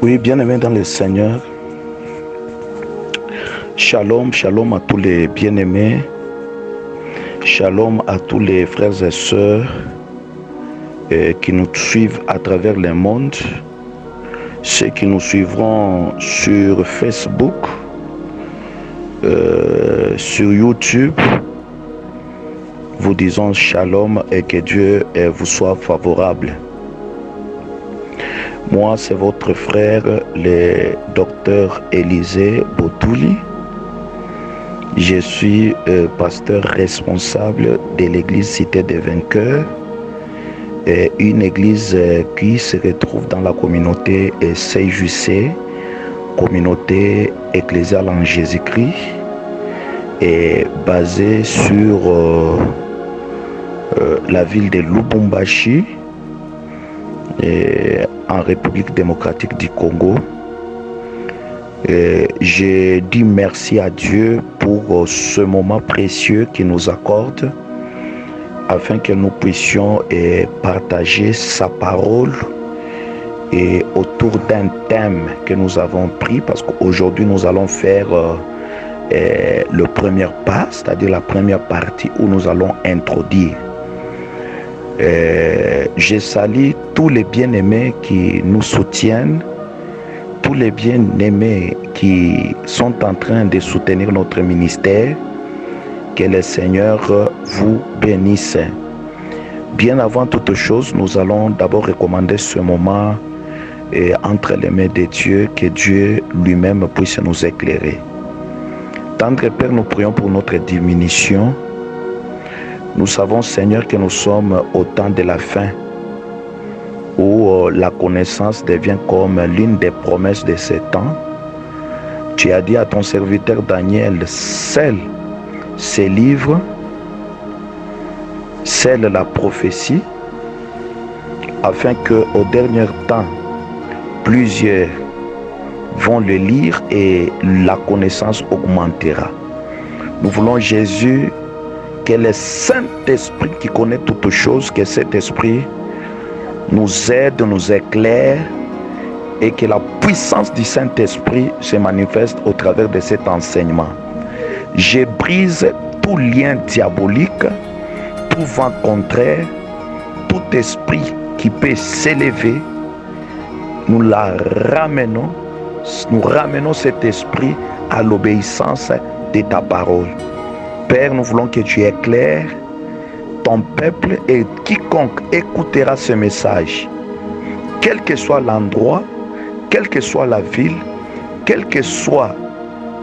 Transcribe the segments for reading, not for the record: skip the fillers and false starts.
Oui, bien-aimés dans le Seigneur, shalom, shalom à tous les bien-aimés, shalom à tous les frères et sœurs qui nous suivent à travers le monde, ceux qui nous suivront sur Facebook, sur YouTube. Vous disons shalom et que Dieu vous soit favorable. Moi, c'est votre frère, le docteur Élisée Botouli. Je suis pasteur responsable de l'église Cité des Vainqueurs, une église qui se retrouve dans la communauté CJC, communauté ecclésiale en Jésus-Christ, et basée sur la ville de Lubumbashi, en République démocratique du Congo. Je dis merci à Dieu pour ce moment précieux qu'il nous accorde afin que nous puissions partager sa parole et autour d'un thème que nous avons pris, parce qu'aujourd'hui nous allons faire le premier pas, c'est-à-dire la première partie où nous allons introduire. Je salue tous les bien-aimés qui nous soutiennent, tous les bien-aimés qui sont en train de soutenir notre ministère. Que le Seigneur vous bénisse. Bien avant toute chose, nous allons d'abord recommander ce moment entre les mains de Dieu, que Dieu lui-même puisse nous éclairer. Tendre Père, nous prions pour notre diminution. Nous savons, Seigneur, que nous sommes au temps de la fin, où la connaissance devient comme l'une des promesses de ce temps. Tu as dit à ton serviteur Daniel, scelle ces livres, scelle la prophétie, afin qu'au dernier temps, plusieurs vont le lire et la connaissance augmentera. Nous voulons, Jésus, que le Saint-Esprit qui connaît toutes choses, que cet Esprit nous aide, nous éclaire, et que la puissance du Saint-Esprit se manifeste au travers de cet enseignement. Je brise tout lien diabolique, tout vent contraire, tout esprit qui peut s'élever. Nous ramenons cet esprit à l'obéissance de ta parole. Père, nous voulons que tu éclaires ton peuple et quiconque écoutera ce message, quel que soit l'endroit, quelle que soit la ville, quels que soient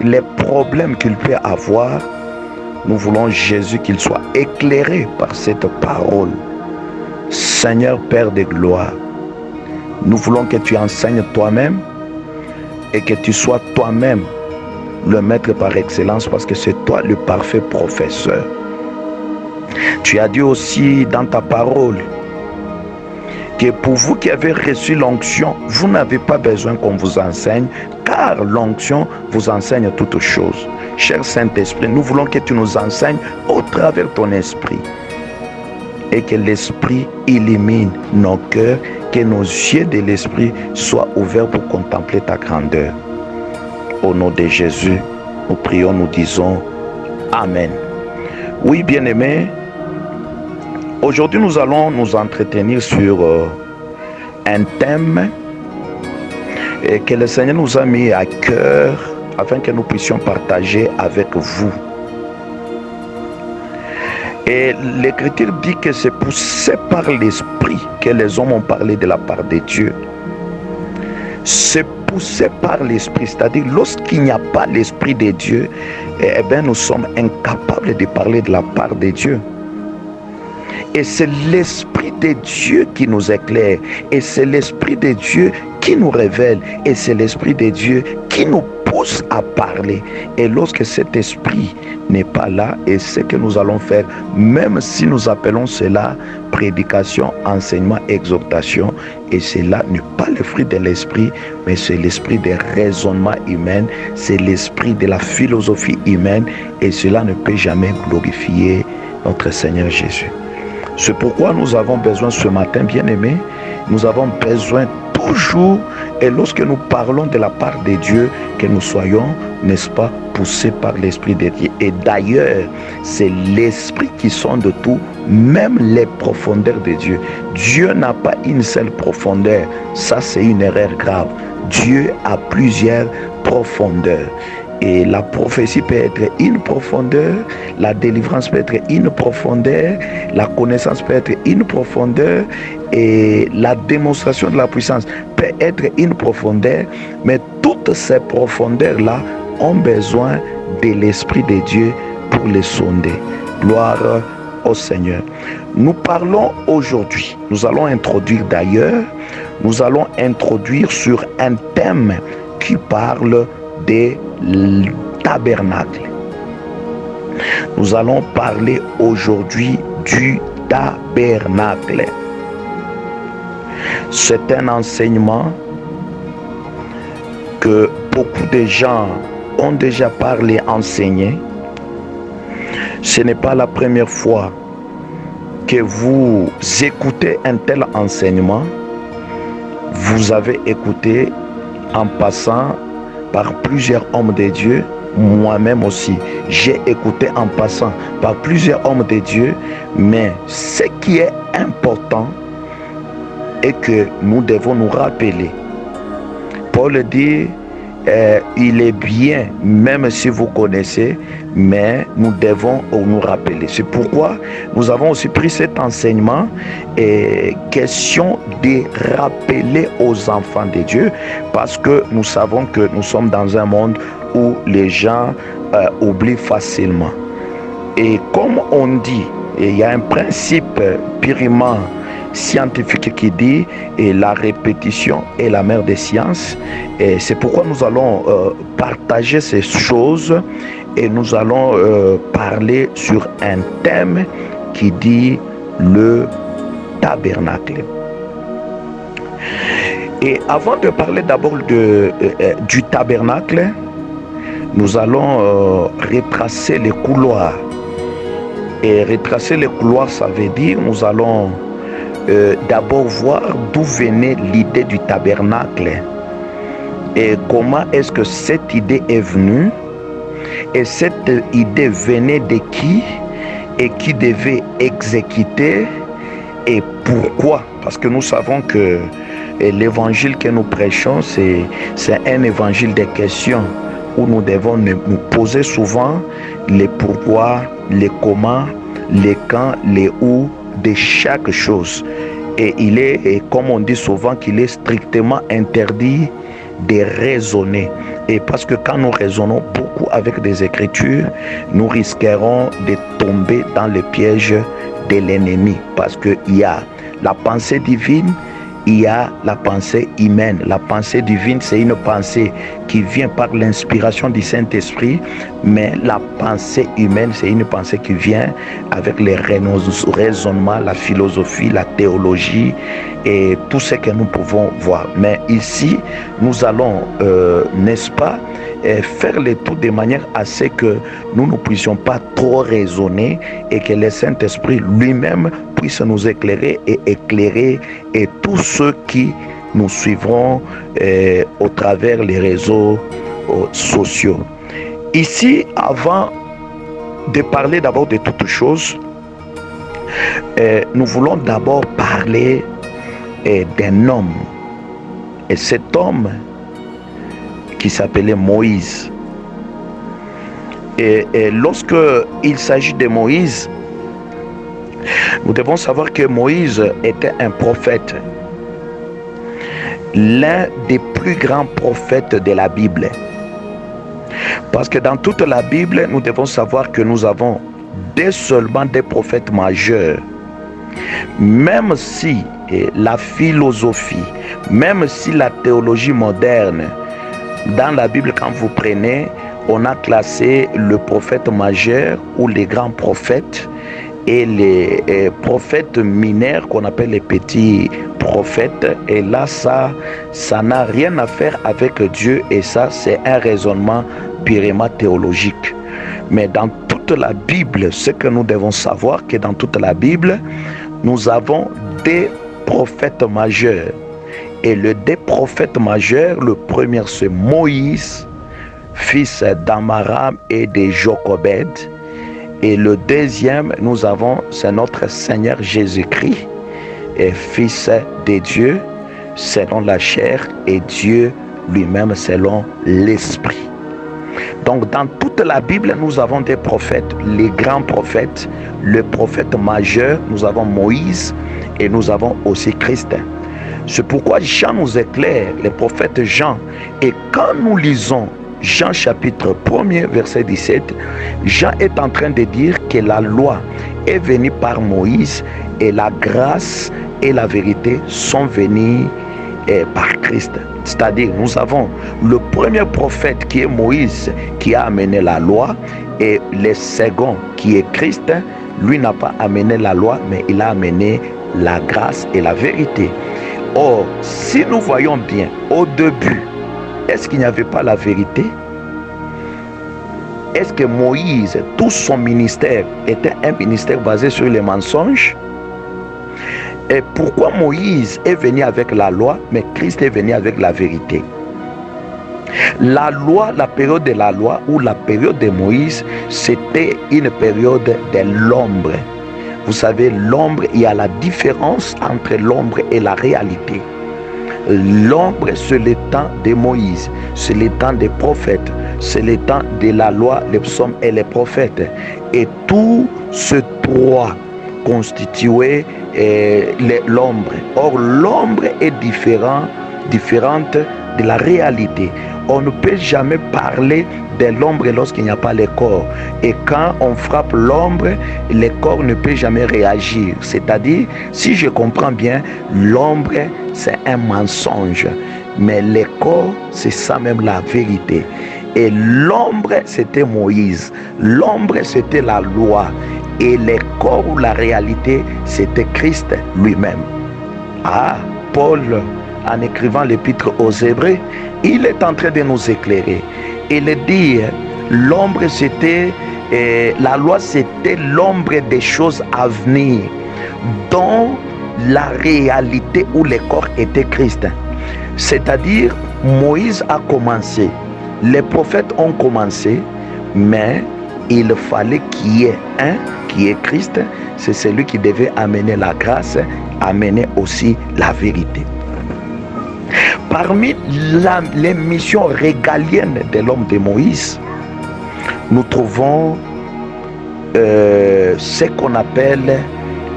les problèmes qu'il peut avoir, nous voulons, Jésus, qu'il soit éclairé par cette parole. Seigneur Père de gloire, nous voulons que tu enseignes toi-même et que tu sois toi-même le maître par excellence, parce que c'est toi le parfait professeur. Tu as dit aussi dans ta parole que pour vous qui avez reçu l'onction, vous n'avez pas besoin qu'on vous enseigne, car l'onction vous enseigne toutes choses. Cher Saint-Esprit, nous voulons que tu nous enseignes au travers de ton esprit, et que l'esprit illumine nos cœurs, que nos yeux de l'esprit soient ouverts pour contempler ta grandeur. Au nom de Jésus, nous prions, nous disons Amen. Oui, bien-aimés, aujourd'hui nous allons nous entretenir sur un thème que le Seigneur nous a mis à cœur afin que nous puissions partager avec vous. Et l'Écriture dit que c'est poussé par l'Esprit que les hommes ont parlé de la part de Dieu. C'est poussé par l'Esprit, c'est-à-dire lorsqu'il n'y a pas l'Esprit de Dieu, eh bien nous sommes incapables de parler de la part de Dieu. Et c'est l'Esprit de Dieu qui nous éclaire, et c'est l'Esprit de Dieu qui nous révèle, et c'est l'Esprit de Dieu qui nous pousse à parler. Et lorsque cet esprit n'est pas là, et ce que nous allons faire, même si nous appelons cela prédication, enseignement, exhortation, et cela n'est pas le fruit de l'esprit, mais c'est l'esprit des raisonnements humains, c'est l'esprit de la philosophie humaine, et cela ne peut jamais glorifier notre Seigneur Jésus. C'est pourquoi nous avons besoin ce matin, bien-aimés, nous avons besoin toujours, et lorsque nous parlons de la part de Dieu, que nous soyons, n'est-ce pas, poussés par l'Esprit de Dieu. Et d'ailleurs, c'est l'Esprit qui sonde tout, même les profondeurs de Dieu. Dieu n'a pas une seule profondeur. Ça, c'est une erreur grave. Dieu a plusieurs profondeurs. Et la prophétie peut être une profondeur, la délivrance peut être une profondeur, la connaissance peut être une profondeur, et la démonstration de la puissance peut être une profondeur, mais toutes ces profondeurs-là ont besoin de l'Esprit de Dieu pour les sonder. Gloire au Seigneur. Nous parlons aujourd'hui, nous allons introduire sur un thème qui parle des tabernacle. Nous allons parler aujourd'hui du tabernacle. C'est un enseignement que beaucoup de gens ont déjà parlé, enseigné. Ce n'est pas la première fois que vous écoutez un tel enseignement. Vous avez écouté en passant par plusieurs hommes de Dieu. Moi-même aussi, j'ai écouté en passant par plusieurs hommes de Dieu. Mais ce qui est important est que nous devons nous rappeler. Paul dit, il est bien, même si vous connaissez, mais nous devons nous rappeler. C'est pourquoi nous avons aussi pris cet enseignement, question de rappeler aux enfants de Dieu, parce que nous savons que nous sommes dans un monde où les gens oublient facilement. Et comme on dit, il y a un principe purement scientifique qui dit la répétition est la mère des sciences, et c'est pourquoi nous allons partager ces choses, et nous allons parler sur un thème qui dit le tabernacle. Et avant de parler d'abord du tabernacle, nous allons retracer les couloirs. Et retracer les couloirs, ça veut dire nous allons d'abord voir d'où venait l'idée du tabernacle et comment est-ce que cette idée est venue, et cette idée venait de qui et qui devait exécuter et pourquoi. Parce que nous savons que l'évangile que nous prêchons, c'est un évangile de questions où nous devons nous poser souvent les pourquoi, les comment, les quand, les où de chaque chose. Et il est, comme on dit souvent, qu'il est strictement interdit de raisonner. Et parce que quand nous raisonnons beaucoup avec des écritures, nous risquerons de tomber dans le piège de l'ennemi. Parce qu'il y a la pensée divine, il y a la pensée humaine. La pensée divine, c'est une pensée qui vient par l'inspiration du Saint-Esprit, mais la pensée humaine, c'est une pensée qui vient avec les raisonnements, la philosophie, la théologie et tout ce que nous pouvons voir. Mais ici, nous allons, n'est-ce pas, faire le tout de manière à ce que nous ne puissions pas trop raisonner et que le Saint-Esprit lui-même puisse nous éclairer et tous ceux qui nous suivront au travers les réseaux sociaux. Ici, avant de parler d'abord de toutes choses, nous voulons d'abord parler d'un homme. Et cet homme qui s'appelait Moïse. Et lorsque il s'agit de Moïse, nous devons savoir que Moïse était un prophète, l'un des plus grands prophètes de la Bible. Parce que dans toute la Bible, nous devons savoir que nous avons seulement des prophètes majeurs. Même si la philosophie, même si la théologie moderne, dans la Bible, quand vous prenez, on a classé le prophète majeur ou les grands prophètes et les prophètes mineurs qu'on appelle les petits prophètes. Et là, ça n'a rien à faire avec Dieu, et ça, c'est un raisonnement purement théologique. Mais dans toute la Bible, ce que nous devons savoir, que dans toute la Bible, nous avons des prophètes majeurs. Et le des prophètes majeurs, le premier c'est Moïse, fils d'Amaram et de Jochebed. Et le deuxième, nous avons, c'est notre Seigneur Jésus-Christ, et fils de Dieu selon la chair et Dieu lui-même selon l'esprit. Donc dans toute la Bible, nous avons des prophètes, les grands prophètes, le prophète majeur, nous avons Moïse et nous avons aussi Christ. C'est pourquoi Jean nous éclaire, le prophète Jean. Et quand nous lisons Jean chapitre 1er, verset 17, Jean est en train de dire que la loi est venue par Moïse et la grâce et la vérité sont venues par Christ. C'est-à-dire, nous avons le premier prophète qui est Moïse qui a amené la loi et le second qui est Christ, lui n'a pas amené la loi mais il a amené la grâce et la vérité. Or, si nous voyons bien, au début, est-ce qu'il n'y avait pas la vérité? Est-ce que Moïse, tout son ministère était un ministère basé sur les mensonges? Et pourquoi Moïse est venu avec la loi, mais Christ est venu avec la vérité? La loi, la période de la loi ou la période de Moïse, c'était une période de l'ombre. Vous savez, l'ombre, il y a la différence entre l'ombre et la réalité. L'ombre, c'est le temps de Moïse, c'est le temps des prophètes, c'est le temps de la loi, les psaumes et les prophètes. Et tout ce trois constituait l'ombre. Or, l'ombre est différente de la réalité. On ne peut jamais parler de l'ombre lorsqu'il n'y a pas le corps. Et quand on frappe l'ombre, le corps ne peut jamais réagir. C'est-à-dire, si je comprends bien, l'ombre, c'est un mensonge. Mais le corps, c'est ça même la vérité. Et l'ombre, c'était Moïse. L'ombre, c'était la loi. Et le corps ou la réalité, c'était Christ lui-même. Ah, Paul, en écrivant l'épître aux Hébreux, il est en train de nous éclairer. Il dit, l'ombre c'était, la loi c'était l'ombre des choses à venir, dont la réalité ou le corps était Christ. C'est-à-dire, Moïse a commencé, les prophètes ont commencé, mais il fallait qu'il y ait un qui est Christ, c'est celui qui devait amener la grâce, amener aussi la vérité. Parmi les missions régaliennes de l'homme de Moïse, nous trouvons ce qu'on appelle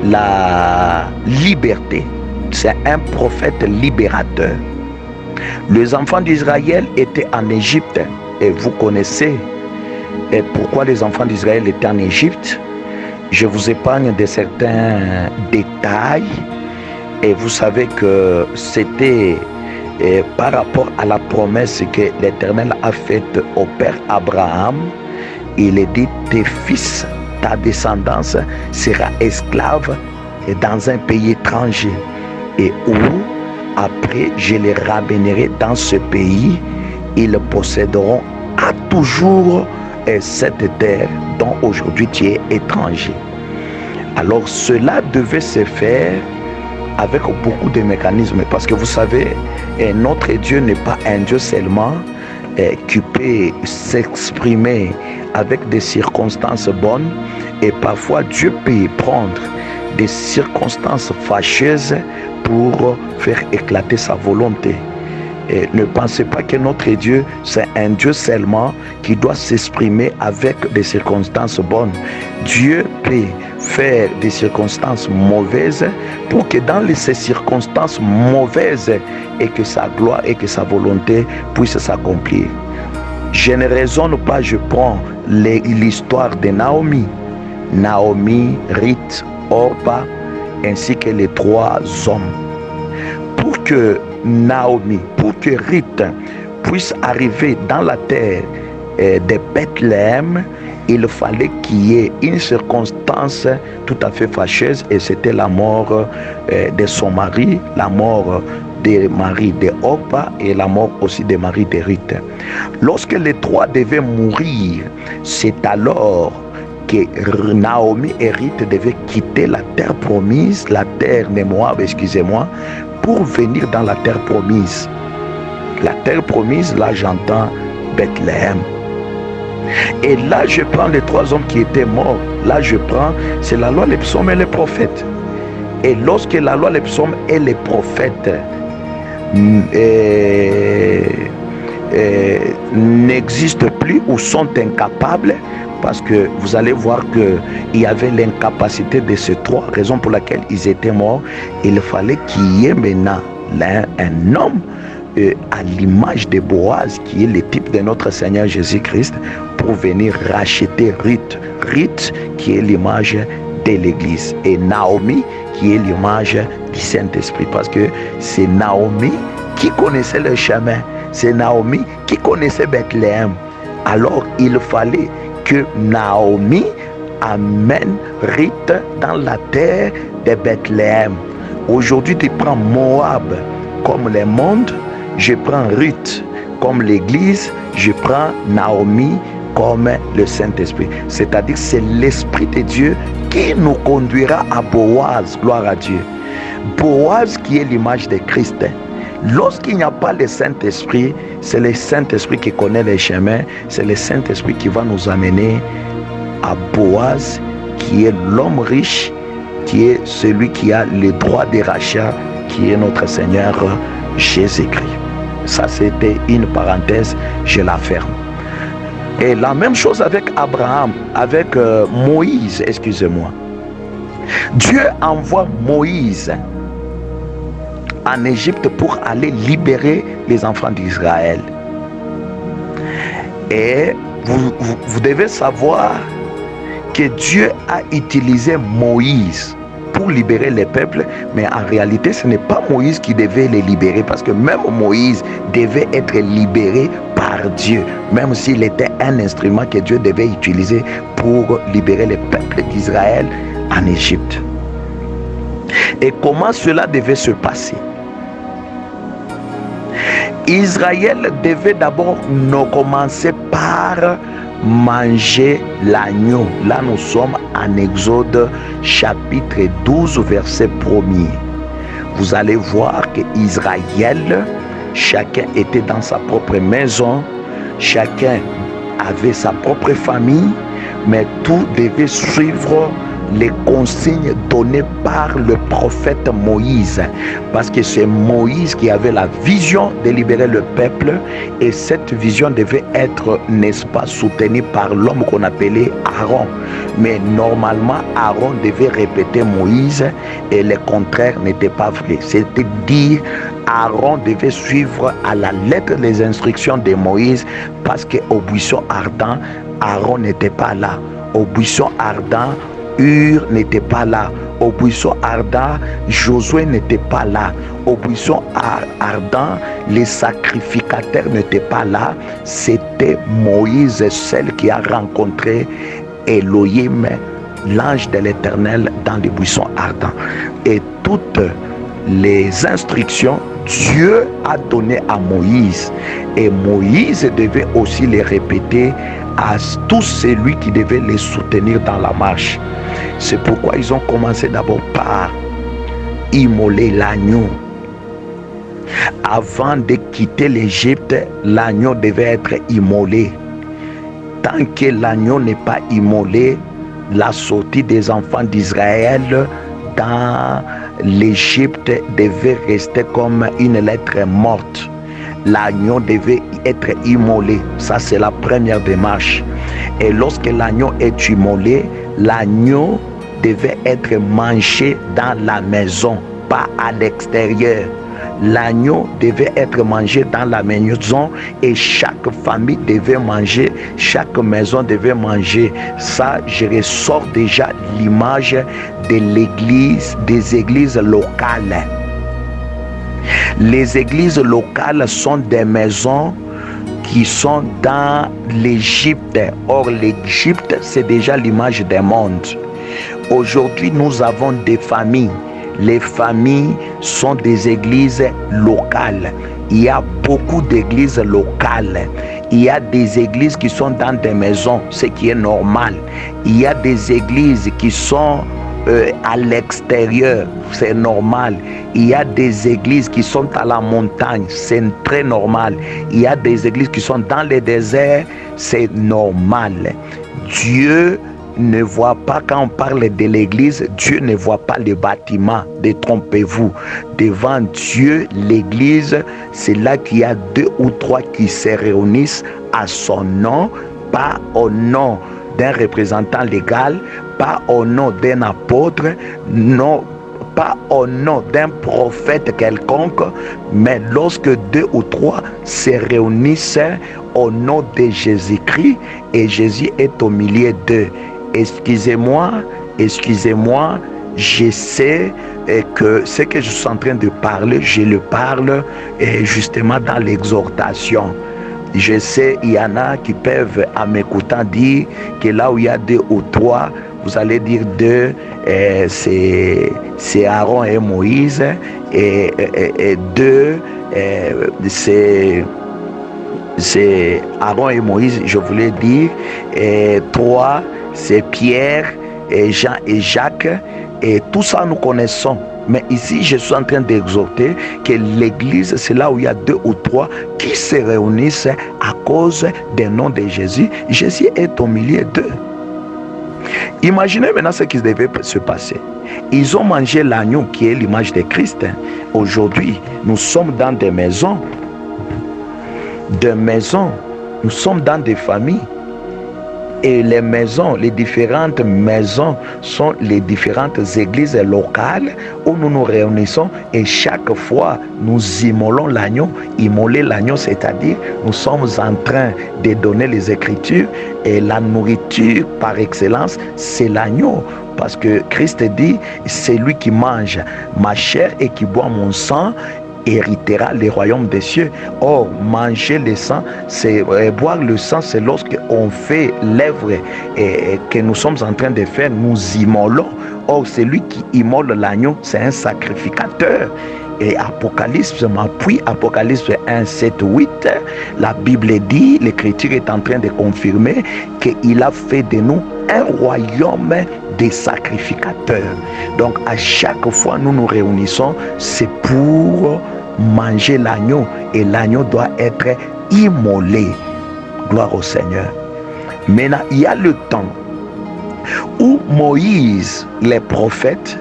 la liberté. C'est un prophète libérateur. Les enfants d'Israël étaient en Égypte et vous connaissez pourquoi les enfants d'Israël étaient en Égypte. Je vous épargne de certains détails et vous savez que c'était par rapport à la promesse que l'Éternel a faite au père Abraham. Il est dit, tes fils, ta descendance sera esclave dans un pays étranger et où après je les ramènerai dans ce pays, ils posséderont à toujours cette terre dont aujourd'hui tu es étranger. Alors cela devait se faire avec beaucoup de mécanismes, parce que vous savez, notre Dieu n'est pas un Dieu seulement qui peut s'exprimer avec des circonstances bonnes, et parfois Dieu peut prendre des circonstances fâcheuses pour faire éclater sa volonté. Et ne pensez pas que notre Dieu, c'est un Dieu seulement qui doit s'exprimer avec des circonstances bonnes. Dieu peut faire des circonstances mauvaises pour que dans ces circonstances mauvaises, et que sa gloire et que sa volonté puissent s'accomplir. Je ne raisonne pas, je prends l'histoire de Naomi, Ruth, Orpa, ainsi que les trois hommes. Pour que Naomi, pour que Ruth puisse arriver dans la terre de Bethléem, il fallait qu'il y ait une circonstance tout à fait fâcheuse, et c'était la mort de son mari, la mort de Marie de Orpa et la mort aussi de Marie de Ruth. Lorsque les trois devaient mourir, c'est alors que Naomi et Ruth devaient quitter la terre promise, la terre de Moab, excusez-moi, pour venir dans la terre promise. La terre promise, là j'entends Bethléem. Et là je prends les 3 hommes qui étaient morts. Là je prends, c'est la loi, les psaumes et les prophètes. Et lorsque la loi, les psaumes et les prophètes n'existent plus ou sont incapables, parce que vous allez voir qu'il y avait l'incapacité de ces 3, raison pour laquelle ils étaient morts. Il fallait qu'il y ait maintenant un homme à l'image de Boaz, qui est le type de notre Seigneur Jésus-Christ, pour venir racheter Ruth. Ruth qui est l'image de l'Église, et Naomi qui est l'image du Saint-Esprit, parce que c'est Naomi qui connaissait le chemin, c'est Naomi qui connaissait Bethléem. Alors il fallait que Naomi amène Ruth dans la terre de Bethléem. Aujourd'hui tu prends Moab comme le monde, je prends Ruth comme l'Église, je prends Naomi comme le Saint-Esprit. C'est-à-dire que c'est l'Esprit de Dieu qui nous conduira à Boaz, gloire à Dieu. Boaz qui est l'image de Christ. Lorsqu'il n'y a pas le Saint-Esprit, c'est le Saint-Esprit qui connaît les chemins, c'est le Saint-Esprit qui va nous amener à Boaz, qui est l'homme riche, qui est celui qui a le droit de rachat, qui est notre Seigneur Jésus-Christ. Ça, c'était une parenthèse, je la ferme. Et la même chose avec Abraham, avec Moïse, excusez-moi. Dieu envoie Moïse en Égypte pour aller libérer les enfants d'Israël. Et vous devez savoir que Dieu a utilisé Moïse pour libérer les peuples, mais en réalité ce n'est pas Moïse qui devait les libérer, parce que même Moïse devait être libéré par Dieu, même s'il était un instrument que Dieu devait utiliser pour libérer les peuples d'Israël en Égypte. Et comment cela devait se passer? Israël devait d'abord commencer par manger l'agneau. Là nous sommes en Exode chapitre 12 verset 1er. Vous allez voir que Israël, chacun était dans sa propre maison, chacun avait sa propre famille, mais tout devait suivre les consignes données par le prophète Moïse, parce que c'est Moïse qui avait la vision de libérer le peuple, et cette vision devait être, n'est-ce pas, soutenue par l'homme qu'on appelait Aaron. Mais normalement Aaron devait répéter Moïse, et le contraire n'était pas vrai. C'est-à-dire Aaron devait suivre à la lettre les instructions de Moïse, parce qu'au buisson ardent Aaron n'était pas là, au buisson ardent Hur n'était pas là, au buisson ardent Josué n'était pas là, au buisson ardent les sacrificateurs n'étaient pas là. C'était Moïse seul qui a rencontré Elohim, l'ange de l'Éternel, dans les buissons ardents. Et toutes les instructions Dieu a donné à Moïse, et Moïse devait aussi les répéter à tout celui qui devait les soutenir dans la marche. C'est pourquoi ils ont commencé d'abord par immoler l'agneau. Avant de quitter l'Égypte, l'agneau devait être immolé. Tant que l'agneau n'est pas immolé, la sortie des enfants d'Israël dans l'Égypte devait rester comme une lettre morte. L'agneau devait être immolé. Ça, c'est la première démarche. Et lorsque l'agneau est immolé, l'agneau devait être mangé dans la maison, pas à l'extérieur. L'agneau devait être mangé dans la maison, et chaque famille devait manger, chaque maison devait manger. Ça, je ressors déjà l'image de l'église, des églises locales. Les églises locales sont des maisons qui sont dans l'Égypte. Or, l'Égypte, c'est déjà l'image des mondes. Aujourd'hui, nous avons des familles. Les familles sont des églises locales. Il y a beaucoup d'églises locales. Il y a des églises qui sont dans des maisons, ce qui est normal. Il y a des églises qui sont à l'extérieur, c'est normal. Il y a des églises qui sont à la montagne, c'est très normal. Il y a des églises qui sont dans les déserts, c'est normal. Dieu ne voit pas, quand on parle de l'église, Dieu ne voit pas le bâtiment, détrompez-vous. Devant Dieu, l'église, c'est là qu'il y a 2 ou 3 qui se réunissent à son nom, pas au nom d'un représentant légal, pas au nom d'un apôtre, non, pas au nom d'un prophète quelconque, mais lorsque 2 ou 3 se réunissent au nom de Jésus-Christ et Jésus est au milieu d'eux. Excusez-moi, je sais que ce que je suis en train de parler, je le parle justement dans l'exhortation. Je sais, il y en a qui peuvent, en m'écoutant, dire que là où il y a 2 ou 3, vous allez dire 2, c'est Aaron et Moïse, et 2, c'est Aaron et Moïse, je voulais dire, et 3, c'est Pierre, et Jean et Jacques, et tout ça nous connaissons. Mais ici, je suis en train d'exhorter que l'église, c'est là où il y a 2 ou 3 qui se réunissent à cause du nom de Jésus. Jésus est au milieu d'eux. Imaginez maintenant ce qui devait se passer. Ils ont mangé l'agneau qui est l'image de Christ. Aujourd'hui, nous sommes dans des maisons. Nous sommes dans des familles. Et les maisons, les différentes maisons sont les différentes églises locales où nous nous réunissons et chaque fois nous immolons l'agneau. Immoler l'agneau, c'est-à-dire nous sommes en train de donner les Écritures et la nourriture par excellence, c'est l'agneau. Parce que Christ dit, c'est lui qui mange ma chair et qui boit mon sang héritera le royaume des cieux. Or, manger le sang, c'est boire le sang, c'est lorsque on fait l'œuvre que nous sommes en train de faire, nous immolons. Or, celui qui immole l'agneau, c'est un sacrificateur. Et Apocalypse m'appuie, Apocalypse 1, 7, 8, la Bible dit, l'Écriture est en train de confirmer qu'il a fait de nous un royaume des sacrificateurs. Donc à chaque fois nous nous réunissons, c'est pour manger l'agneau et l'agneau doit être immolé. Gloire au Seigneur. Maintenant, il y a le temps où Moïse, le prophète,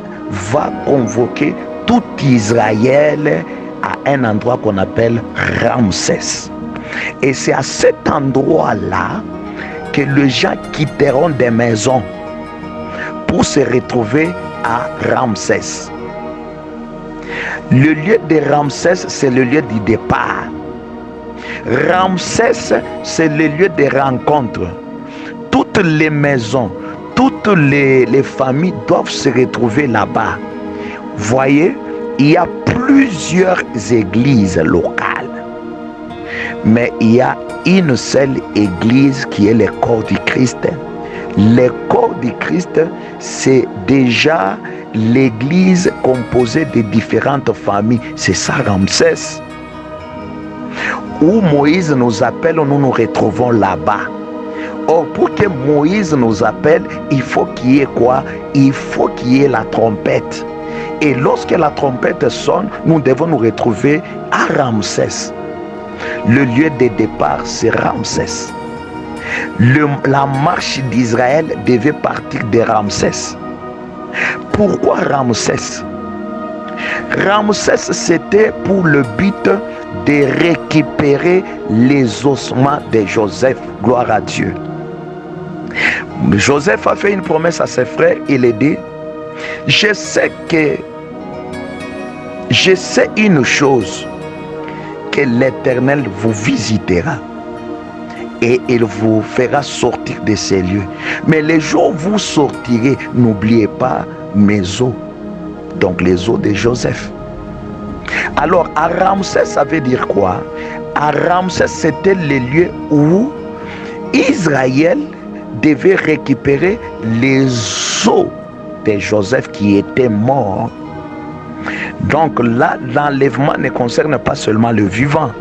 va convoquer tout Israël à un endroit qu'on appelle Ramsès. Et c'est à cet endroit-là que les gens quitteront des maisons pour se retrouver à Ramsès. Le lieu de Ramsès, c'est le lieu du départ. Ramsès, c'est le lieu de rencontre. Toutes les maisons, toutes les familles doivent se retrouver là-bas. Voyez, il y a plusieurs églises locales, mais il y a une seule église qui est le corps du Christ. Le corps du Christ, c'est déjà l'église composée de différentes familles. C'est ça Ramsès. Où Moïse nous appelle, nous nous retrouvons là-bas. Or, pour que Moïse nous appelle, il faut qu'il y ait quoi? Il faut qu'il y ait la trompette. Et lorsque la trompette sonne, nous devons nous retrouver à Ramsès. Le lieu de départ, c'est Ramsès. La marche d'Israël devait partir de Ramsès. Pourquoi Ramsès? Ramsès, c'était pour le but de récupérer les ossements de Joseph. Gloire à Dieu. Joseph a fait une promesse à ses frères. Il a dit, je sais une chose, que l'Éternel vous visitera et il vous fera sortir de ces lieux. Mais les jours où vous sortirez, n'oubliez pas mes os, donc les os de Joseph. Alors, à Ramsès, ça veut dire quoi? À Ramsès, c'était le lieu où Israël devait récupérer les os de Joseph qui était mort. Donc là, l'enlèvement ne concerne pas seulement le vivant.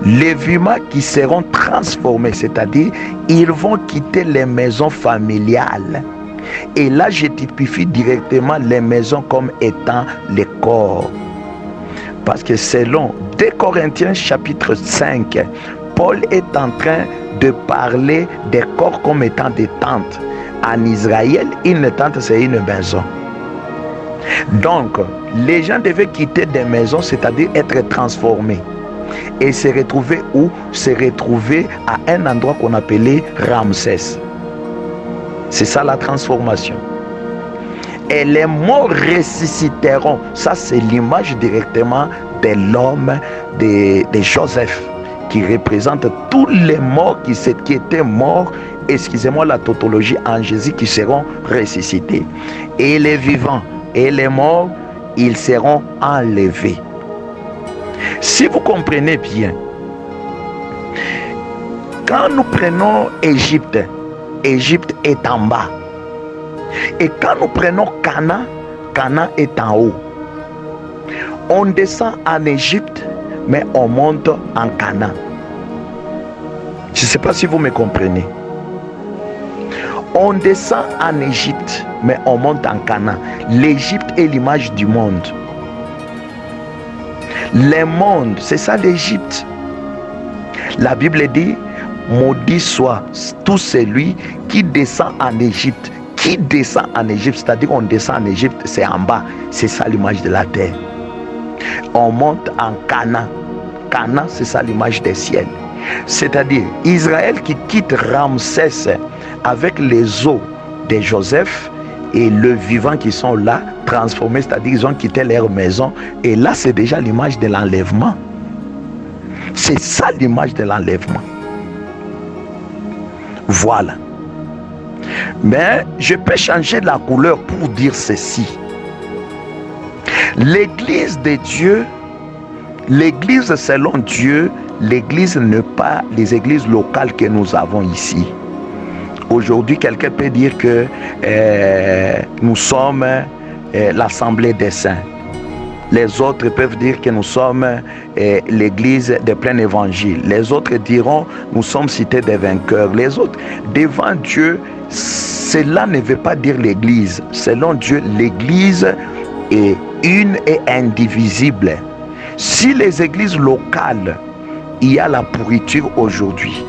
Les vivants qui seront transformés, c'est-à-dire ils vont quitter les maisons familiales. Et là, je typifie directement les maisons comme étant les corps. Parce que selon 2 Corinthiens chapitre 5, Paul est en train de parler des corps comme étant des tentes. En Israël, une tente, c'est une maison. Donc, les gens devaient quitter des maisons, c'est-à-dire être transformés. Et se retrouver où? Se retrouver à un endroit qu'on appelait Ramsès. C'est ça la transformation. Et les morts ressusciteront. Ça, c'est l'image directement de l'homme de Joseph, qui représente tous les morts qui étaient morts, excusez-moi la tautologie, en Jésus, qui seront ressuscités. Et les vivants et les morts, ils seront enlevés. Si vous comprenez bien, quand nous prenons Égypte, Égypte est en bas. Et quand nous prenons Canaan, Canaan est en haut. On descend en Égypte, mais on monte en Canaan. Je ne sais pas si vous me comprenez. On descend en Égypte, mais on monte en Canaan. L'Égypte est l'image du monde. Le monde, c'est ça l'Égypte. La Bible dit, maudit soit tout celui qui descend en Égypte. Qui descend en Égypte, c'est-à-dire on descend en Égypte, c'est en bas. C'est ça l'image de la terre. On monte en Canaan. Canaan, c'est ça l'image des ciels. C'est-à-dire Israël qui quitte Ramsès avec les os de Joseph et le vivant qui sont là, transformés, c'est-à-dire ils ont quitté leur maison. Et là, c'est déjà l'image de l'enlèvement. C'est ça l'image de l'enlèvement. Voilà. Mais je peux changer la couleur pour dire ceci. L'église de Dieu, l'église selon Dieu, l'église n'est pas les églises locales que nous avons ici. Aujourd'hui, quelqu'un peut dire que nous sommes l'assemblée des saints. Les autres peuvent dire que nous sommes l'église de plein évangile. Les autres diront nous sommes cité des vainqueurs. Les autres, devant Dieu, cela ne veut pas dire l'église. Selon Dieu, l'église est une et indivisible. Si les églises locales, il y a la pourriture aujourd'hui.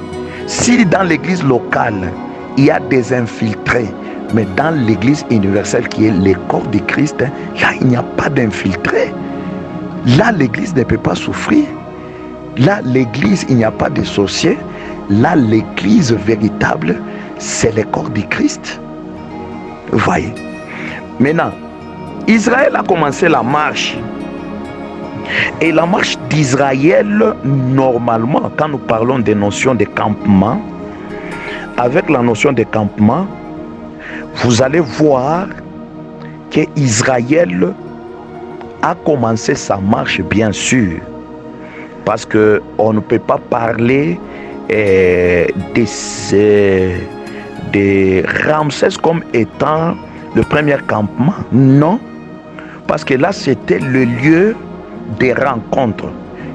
Si dans l'église locale, il y a des infiltrés, mais dans l'église universelle qui est le corps de Christ, là, il n'y a pas d'infiltrés. Là, l'église ne peut pas souffrir. Là, l'église, il n'y a pas de sorciers. Là, l'église véritable, c'est le corps de Christ. Vous voyez. Maintenant, Israël a commencé la marche. Et la marche d'Israël, normalement, quand nous parlons des notions de campement, avec la notion de campement, vous allez voir que Israël a commencé sa marche, bien sûr, parce qu'on ne peut pas parler de Ramsès comme étant le premier campement. Non, parce que là, c'était le lieu des rencontres.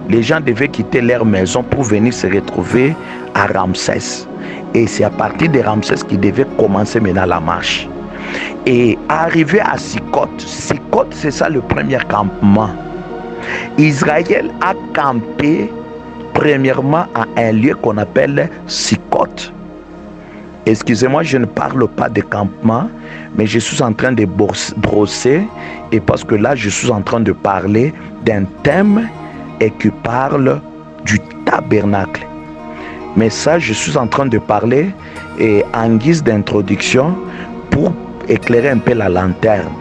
Les gens devaient quitter leur maison pour venir se retrouver à Ramsès. Et c'est à partir de Ramsès qu'ils devaient commencer maintenant la marche. Et arriver à Sikot. Sikot, c'est ça le premier campement. Israël a campé premièrement à un lieu qu'on appelle Sikot. Excusez-moi, je ne parle pas de campement, mais je suis en train de brosser, et parce que là, je suis en train de parler d'un thème et qui parle du tabernacle. Mais ça, je suis en train de parler et en guise d'introduction pour éclairer un peu la lanterne.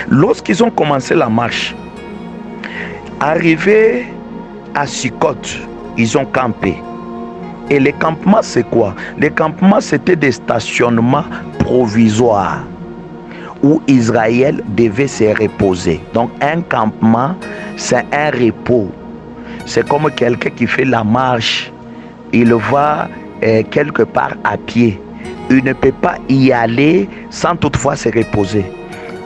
Lorsqu'ils ont commencé la marche, arrivés à Sikot, ils ont campé. Et les campements, c'est quoi? Les campements, c'était des stationnements provisoires où Israël devait se reposer. Donc, un campement, c'est un repos. C'est comme quelqu'un qui fait la marche. Il va quelque part à pied. Il ne peut pas y aller sans toutefois se reposer.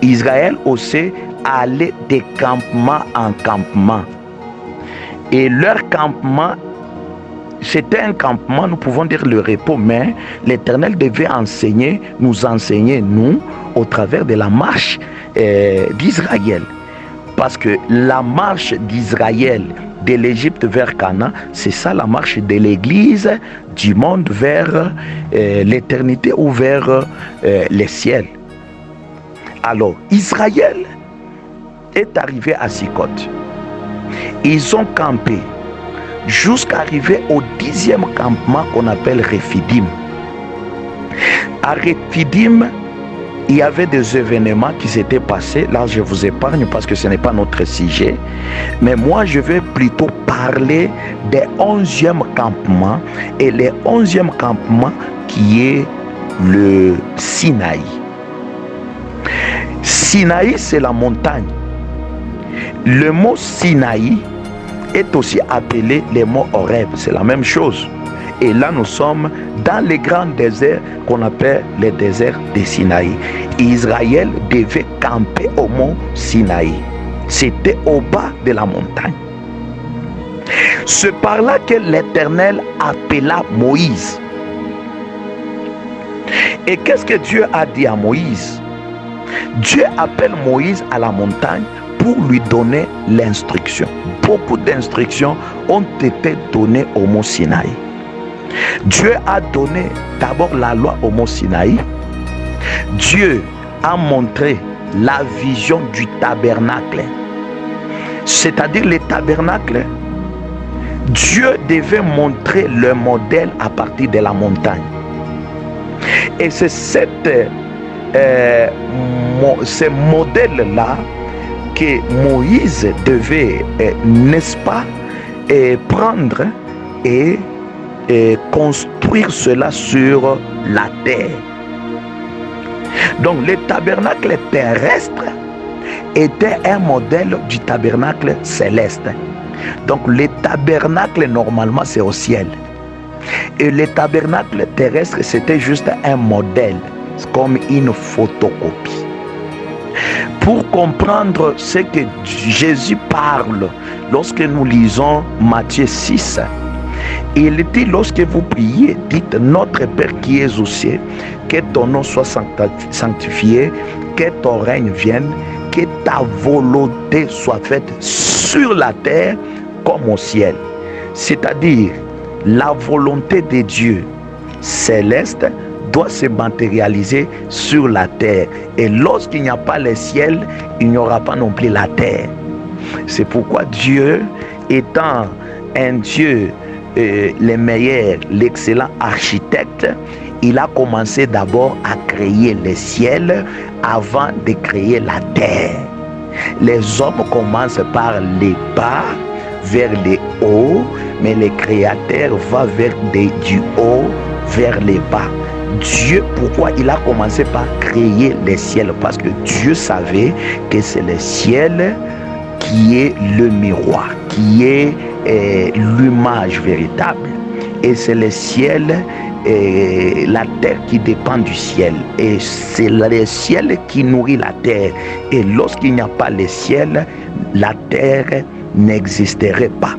Israël aussi allait de campement en campement. Et leur campement, c'était un campement, nous pouvons dire le repos, mais l'Éternel devait nous enseigner, nous, au travers de la marche d'Israël. Parce que la marche d'Israël, de l'Égypte vers Canaan, c'est ça la marche de l'Église du monde vers l'éternité ou vers les ciels. Alors, Israël est arrivé à Sikot. Ils ont campé jusqu'à arriver au 10e campement qu'on appelle Rephidim. À Rephidim, il y avait des événements qui s'étaient passés. Là, je vous épargne parce que ce n'est pas notre sujet. Mais moi, je vais plutôt parler des 11e campement. Et le 11e campement qui est le Sinaï. Sinaï, c'est la montagne. Le mot Sinaï est aussi appelé le mot Horeb. C'est la même chose. Et là, nous sommes dans les grands déserts qu'on appelle les déserts de Sinaï. Israël devait camper au mont Sinaï. C'était au bas de la montagne. C'est par là que l'Éternel appela Moïse. Et qu'est-ce que Dieu a dit à Moïse? Dieu appelle Moïse à la montagne pour lui donner l'instruction. Beaucoup d'instructions ont été données au mont Sinaï. Dieu a donné d'abord la loi au mont Sinaï. Dieu a montré la vision du tabernacle. C'est-à-dire le tabernacle, Dieu devait montrer le modèle à partir de la montagne. Et c'est ce modèle-là que Moïse devait, n'est-ce pas, prendre et construire cela sur la terre. Donc le tabernacle terrestre était un modèle du tabernacle céleste. Donc le tabernacle normalement c'est au ciel. Et le tabernacle terrestre c'était juste un modèle, comme une photocopie. Pour comprendre ce que Jésus parle lorsque nous lisons Matthieu 6, il dit, lorsque vous priez, dites, notre Père qui es aux cieux, que ton nom soit sanctifié, que ton règne vienne, que ta volonté soit faite sur la terre comme au ciel. C'est-à-dire, la volonté de Dieu céleste doit se matérialiser sur la terre. Et lorsqu'il n'y a pas le ciel, il n'y aura pas non plus la terre. C'est pourquoi Dieu, étant un Dieu le meilleur, l'excellent architecte, il a commencé d'abord à créer le ciel avant de créer la terre. Les hommes commencent par les bas vers les hauts, mais le Créateur va du haut vers les bas. Dieu, pourquoi il a commencé par créer le ciel? Parce que Dieu savait que c'est le ciel qui est le miroir, qui est l'image véritable. Et c'est le ciel et la terre qui dépend du ciel. Et c'est le ciel qui nourrit la terre. Et lorsqu'il n'y a pas le ciel, la terre n'existerait pas.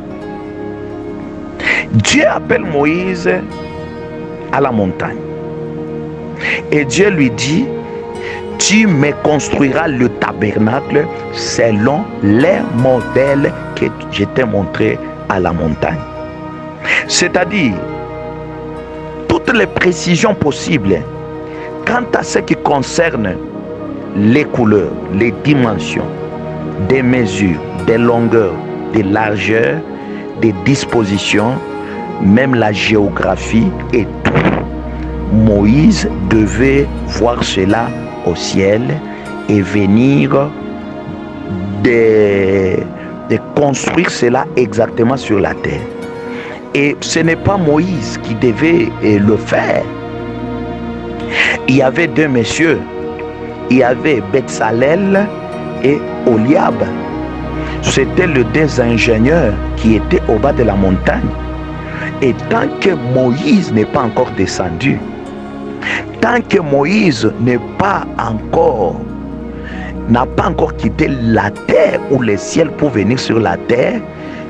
Dieu appelle Moïse à la montagne. Et Dieu lui dit, tu me construiras le tabernacle selon les modèles que je t'ai montrés à la montagne. C'est-à-dire, toutes les précisions possibles quant à ce qui concerne les couleurs, les dimensions, des mesures, des longueurs, des largeurs, des dispositions, même la géographie et tout. Moïse devait voir cela au ciel et venir de construire cela exactement sur la terre. Et ce n'est pas Moïse qui devait le faire. Il y avait deux messieurs. Il y avait Betsalel et Oliab. C'était les deux ingénieurs qui étaient au bas de la montagne. Et tant que Moïse n'est pas encore descendu, tant que Moïse n'a pas encore quitté la terre ou le ciel pour venir sur la terre,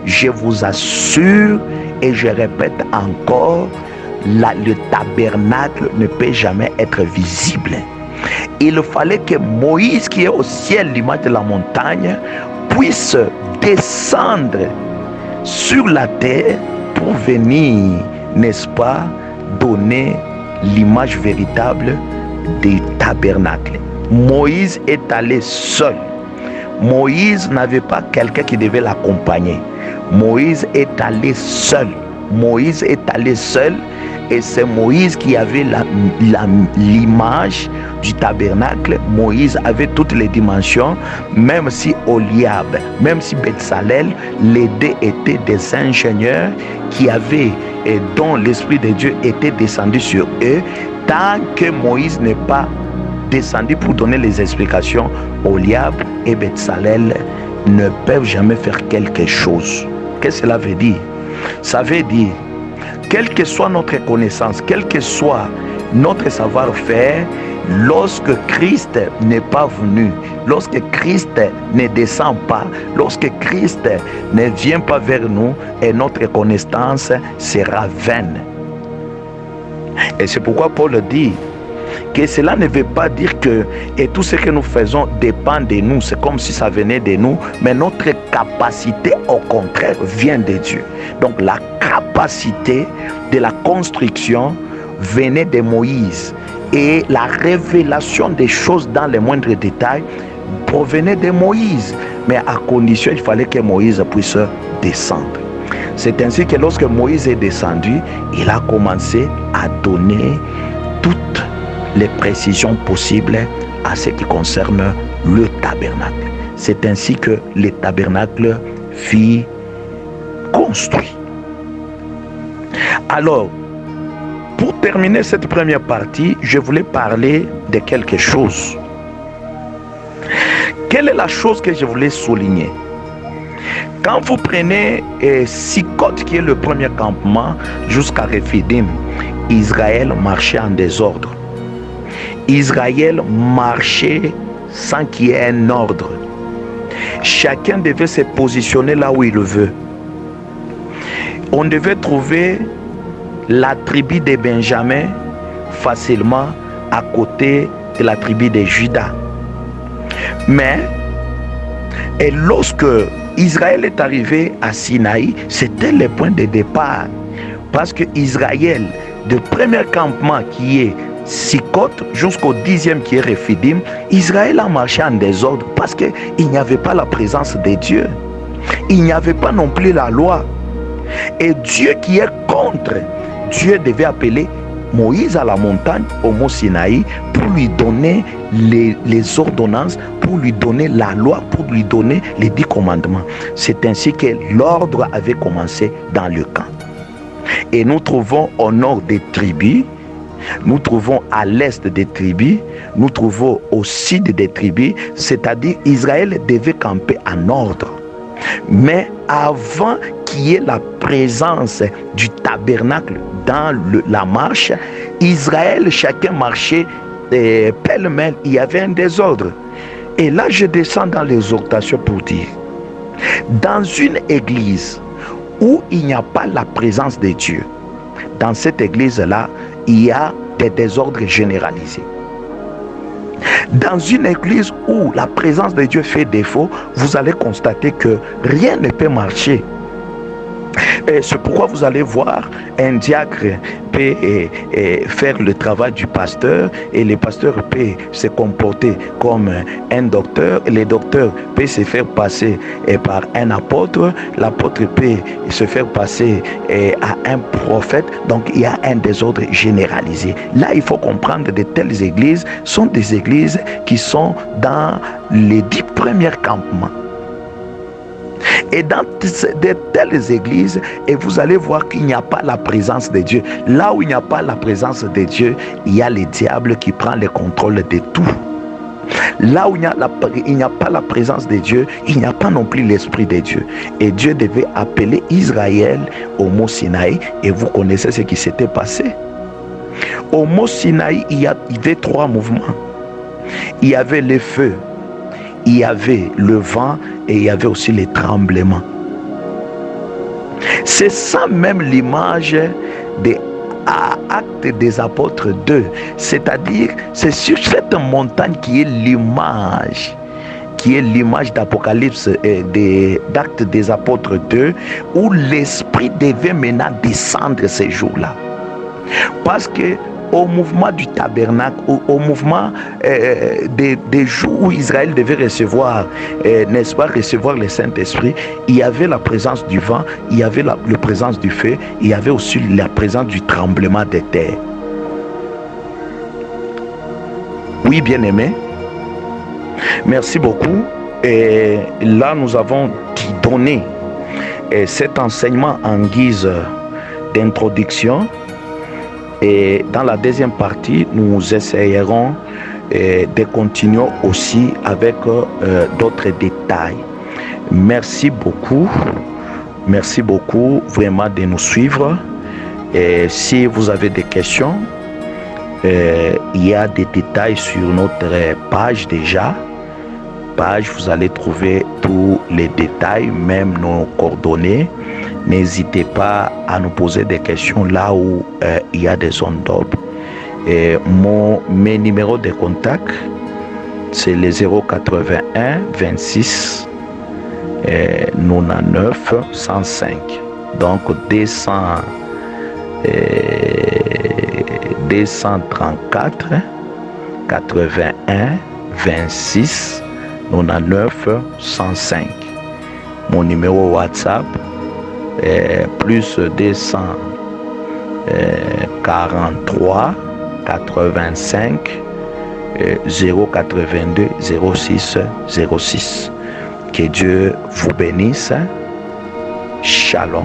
je vous assure et je répète encore, le tabernacle ne peut jamais être visible. Il fallait que Moïse, qui est au ciel, l'image de la montagne, puisse descendre sur la terre pour venir, n'est-ce pas, donner l'image véritable du tabernacle. Moïse est allé seul. Moïse n'avait pas quelqu'un qui devait l'accompagner. Moïse est allé seul. Moïse est allé seul. Et c'est Moïse qui avait l'image du tabernacle. Moïse avait toutes les dimensions, même si Oliab, même si Betsalel, les deux étaient des ingénieurs qui avaient et dont l'Esprit de Dieu était descendu sur eux. Tant que Moïse n'est pas descendu pour donner les explications, Oliab et Betsalel ne peuvent jamais faire quelque chose. Qu'est-ce que cela veut dire? Ça veut dire, quelle que soit notre connaissance, quel que soit notre savoir-faire, lorsque Christ n'est pas venu, lorsque Christ ne descend pas, lorsque Christ ne vient pas vers nous, et notre connaissance sera vaine. Et c'est pourquoi Paul dit que cela ne veut pas dire que et tout ce que nous faisons dépend de nous, c'est comme si ça venait de nous, mais notre capacité au contraire vient de Dieu. Donc la capacité de la construction venait de Moïse et la révélation des choses dans les moindres détails provenait de Moïse, mais à condition il fallait que Moïse puisse descendre. C'est ainsi que lorsque Moïse est descendu, il a commencé à donner toutes les précisions possibles à ce qui concerne le tabernacle. C'est ainsi que le tabernacle fut construit. Alors, pour terminer cette première partie, je voulais parler de quelque chose. Quelle est la chose que je voulais souligner? Quand vous prenez Sikot, qui est le premier campement, jusqu'à Rephidim, Israël marchait en désordre. Israël marchait sans qu'il y ait un ordre. Chacun devait se positionner là où il veut. On devait trouver la tribu de Benjamin facilement à côté de la tribu de Juda. Mais, et lorsque Israël est arrivé à Sinaï, c'était le point de départ. Parce que Israël, de premier campement qui est Sikot jusqu'au 10e qui est Rephidim, Israël a marché en désordre parce qu'il n'y avait pas la présence de Dieu. Il n'y avait pas non plus la loi. Et Dieu qui est contre, Dieu devait appeler Moïse à la montagne, au mont Sinaï, pour lui donner les ordonnances, pour lui donner la loi, pour lui donner les 10 commandements. C'est ainsi que l'ordre avait commencé dans le camp. Et nous trouvons au nord des tribus, nous trouvons à l'est des tribus, nous trouvons au sud des tribus, c'est-à-dire Israël devait camper en ordre. Mais avant qu'il y ait la présence du tabernacle dans la marche, Israël, chacun marchait pêle-mêle, il y avait un désordre. Et là, je descends dans l'exhortation pour dire, dans une église où il n'y a pas la présence de Dieu, dans cette église-là, il y a des désordres généralisés. Dans une église où la présence de Dieu fait défaut, vous allez constater que rien ne peut marcher. Et c'est pourquoi vous allez voir un diacre peut faire le travail du pasteur et le pasteur peut se comporter comme un docteur. Le docteur peut se faire passer par un apôtre. L'apôtre peut se faire passer à un prophète. Donc il y a un désordre généralisé. Là, il faut comprendre de telles églises sont des églises qui sont dans les 10 premiers campements. Et dans de telles églises, et vous allez voir qu'il n'y a pas la présence de Dieu. Là où il n'y a pas la présence de Dieu, il y a le diable qui prend le contrôle de tout. Là où il n'y a pas la présence de Dieu, il n'y a pas non plus l'Esprit de Dieu. Et Dieu devait appeler Israël au mont Sinaï, et vous connaissez ce qui s'était passé. Au mont Sinaï, il y avait 3 mouvements. Il y avait le feu, il y avait le vent et il y avait aussi les tremblements. C'est ça même l'image des Actes des Apôtres 2. C'est-à-dire, c'est sur cette montagne qui est l'image d'Apocalypse d'Actes des Apôtres 2, où l'Esprit devait maintenant descendre ces jours-là. Parce que au mouvement du tabernacle, au mouvement des jours où Israël devait recevoir, n'est-ce pas, recevoir le Saint-Esprit, il y avait la présence du vent, il y avait la présence du feu, il y avait aussi la présence du tremblement de terre. Oui, bien-aimé, merci beaucoup. Et là, nous avons donné cet enseignement en guise d'introduction. Et dans la deuxième partie, nous essayerons de continuer aussi avec d'autres détails. Merci beaucoup vraiment de nous suivre. Et si vous avez des questions, il y a des détails sur notre page déjà. Vous allez trouver tous les détails, même nos coordonnées. N'hésitez pas à nous poser des questions là où il y a des zones d'ombre. Mes numéros de contact, c'est les 081 26 99 105. Donc 234 81 26 99 105. Mon numéro WhatsApp est plus 243 85 082 06 06. Que Dieu vous bénisse. Shalom.